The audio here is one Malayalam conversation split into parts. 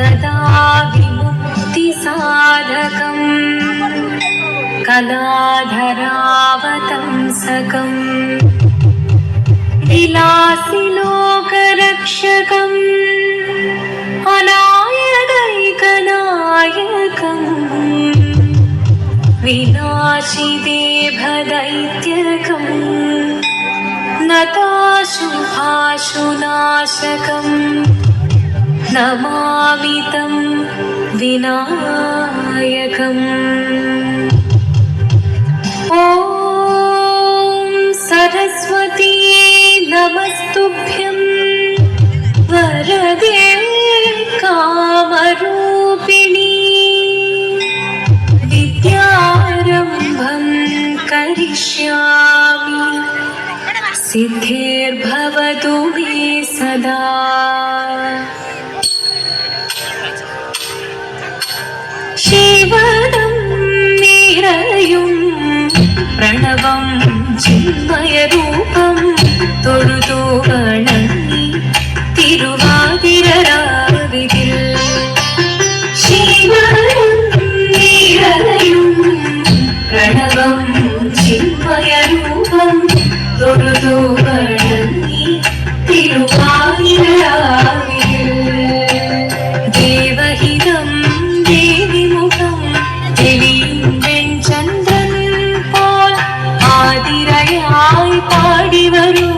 सदा विमुक्तिसाधकम् कलाधरावतंसकम् विलासिलोकरक्षकम् अनायदैकनायकम् विनाशिदेभदैत्यकम् नताशुभाशुनाशकम् नमामि तं विनायकम्। ॐ सरस्वती नमस्तुभ्यं वरदे कामरूपिणी विद्यारम्भं करिष्यामि सिद्धिर्भवतु मे सदा। शिवनं निरयुं प्रणवं चिन्मयरूपं തൊഴുതു വണങ്ങി തിരുവാതിരരാവിതിൽ ശിവനും നിറയും പ്രണവം ചിന്മയരൂപം തൊഴുതു വണങ്ങി തിരുവാതിരരാവിതിൽ ദേവഹിതം ദേവിമുഖം തെളിയും വെൺചന്ദ്രൻ പോൽ ആതിരയായി പാടി വരൂ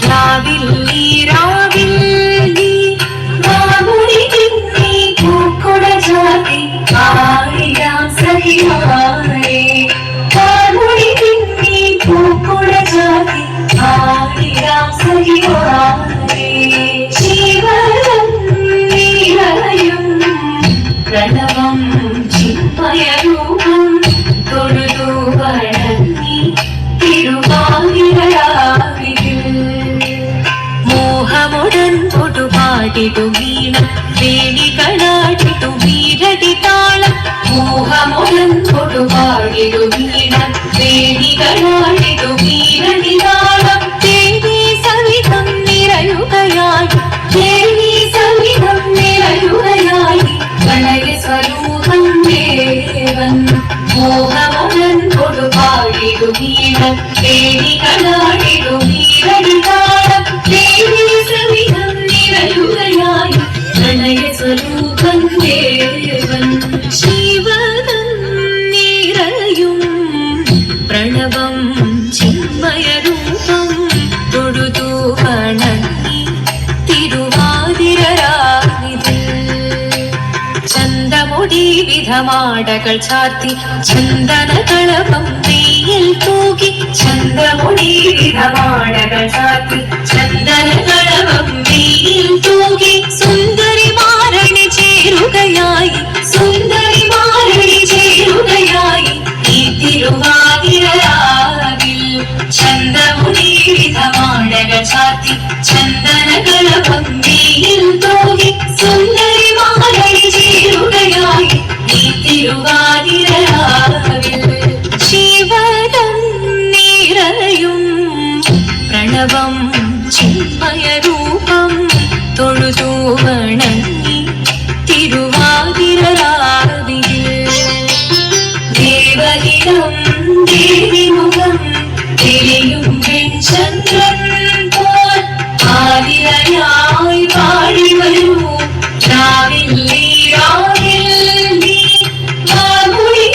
രാവിൽ നീ രാവിൽ നീ മാമുനി നീ പൂക്കുട ജാതി ആയിരാം സഖിമാരേ മാമുനി നീ പൂക്കുട ജാതി ആയിരാം സഖിമാരേ ശിവനം നിറയും പ്രണവം ചിന്മയരൂപം തൊഴുതു വണങ്ങി തിരുവാതിരരാവിതിൽ മോഹമുടൻ തൊടുപാടിടു വീണം വേണികളാടിടു വീരടി താളം മോഹമുടൻ തൊടുപാടിടു വീണം വേണികളാടിടു വീരടി താളം ദേവി സവിധം നിറയുകയായി ദേവി സവിധം നിറയുകയായി പ്രണയ സ്വരൂപം ദേവൻ മോഹമുടൻ തൊടുപാടിടു വീണം വേണികളാടിടു വീരടി താളം ദേവി സവിധം നിറയുകയായി പ്രണയ സ്വരൂപം ദേവൻ ശിവനം നിറയും പ്രണവം ചിന്മയരൂപം തൊഴുതു വണങ്ങി തിരുവാതിരരാവിതിൽ ചന്തമുടി വിധമാടകൾ ചാർത്തി ചന്ദനകളപം നെയ്യിൽ തൂകി ചന്തമുടി വിധമാടകൾ ചാർത്തി ചന്ദനകളപം നെയ്യിൽ തൂകി സുന്ദരിമാരണി ചേരുകയായി സുന്ദരിമാരണി ചേരുകയായി ഈ തിരുവാതിരരാവിൽ ചന്തമുടി വിധമാടകൾ ചാർത്തി ചന്ദനകളപം നെയ്യിൽ തൂകി സുന്ദരിമാരണി ചേരുകയായി ഈ തിരുവാതിരരാവിൽ ശിവനം നിറയും പ്രണവം ചിന്മയരൂപം തൊഴുതു വണങ്ങി തിരുവാതിരരാവിൽ ദേവഹിതം ദേവിമുഖം തെളിയും വെൺചന്ദ്രൻ പോൽ ആതിരയായി പാടി വരൂ രാവിൽ നീ രാവിൽ നീ മാമുനി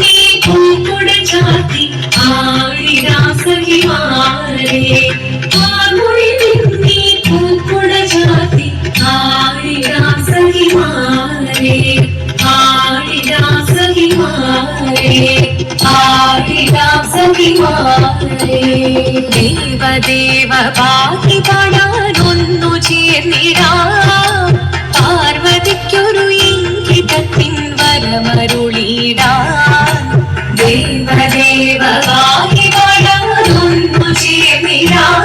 നീ പൂക്കുട ചാത്തി ആഴിരാം സഖിമാരേ മാമുനി നീ പൂക്കുട ചാത്തി ആഴിരാം സഖിമാരേ ആഴിരാം സഖിമാരേ ആഴിരാം സഖിമാരേ ദേവദേവ പാടി പാടാനൊന്നു ചേർന്നിടാം പാർവതിക്കൊരു ഇംഗിതത്തിൻ വരമരുളിടാൻ ദേവദേവ പാടി പാടാനൊന്നു ചേർന്നിടാം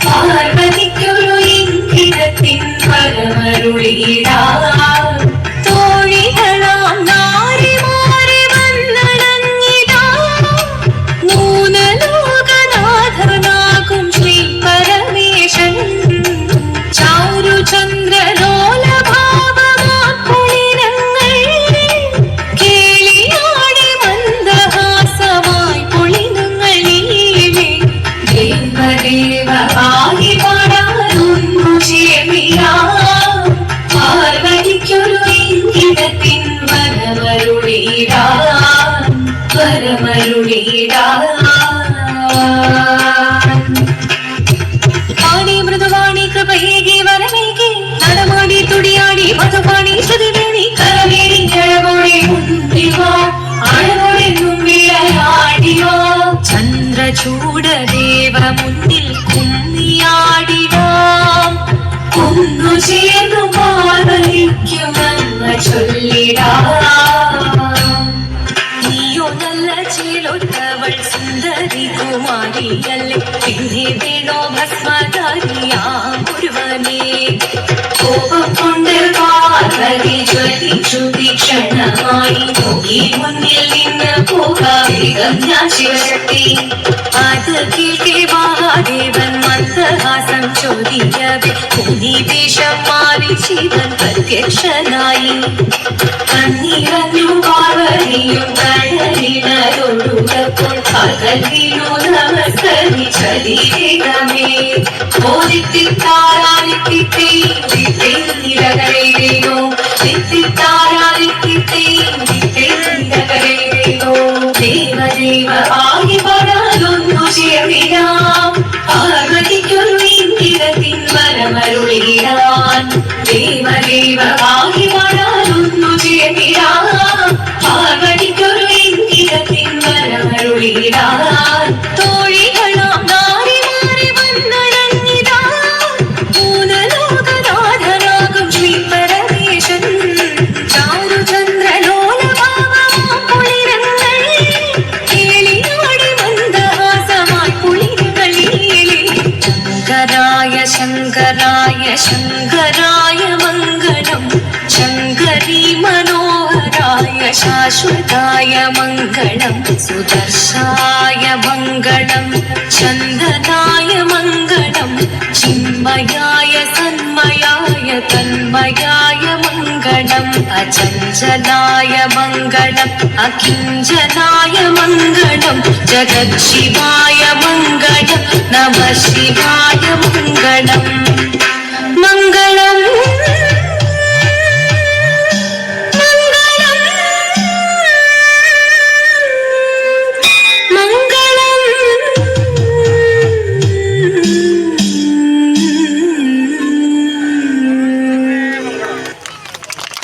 പാർവതിക്കൊരു ഇംഗിതത്തിൻ വരമരുളിടാൻ തോഴികളാം നാരിമാരെ വന്നടങ്ങിടാം നൂനലോകനാഥനാകും ഞാൻ ശിവശക്തി. അത് കേൾക്കെ മഹാദേവൻ മന്ദഹാസം ചോദിക്കവേ മുനിവേഷം മാറി ശിവൻ പ്രത്യക്ഷനായി. കണ്ണിറഞ്ഞു പാർവതിയും കടലിനൊടുകപ്പോൾ പകലിനു നമസ്കരിച്ചതിരേകമേ. ഓദിത്തിത്താരാലിത്തിത്തൈരകരേയോ തിത്തിത്താരാലിത്തിത്തൈരകരേയോ ദേവദേവ ആകിപടലൊന്നു ചേർന്നിടാം പാർവതിക്കൊരു ഇന്ദ്രത്തിൻ വരമരുളിടാൻ. ദേവദേവ ആകിപടലൊന്നു ചേർന്നിടാം പാർവതിക്കൊരു ഇന്ദ്രത്തിൻ വരമരുളിടാൻ. തോഴികളാം നാരിമാരെ വന്നണഞ്ഞിതാ മൂലലോകനാഥനാകും ശ്രീ പരമേശൻ. ചാരുചന്ദ്രലോലഭാവമാം കുളിരങ്ങൾ കേളിയാടി മന്ദഹാസമായി കുളിരുകളിലേ. ശങ്കരായ ശങ്കരായ മംഗളം ശങ്കരീ മനോഹരായ ശാശ്വതായ മംഗളം സുദർശായ മംഗളം ചന്ദനായ മംഗളം ചിന്മയായ സന്മയായ തന്മയായ മംഗളം അചഞ്ചലായ മംഗളം അകിഞ്ചനായ മംഗളം ജഗത്ശിവായ മംഗളം നമഃ ശിവായ മംഗളം. മംഗളം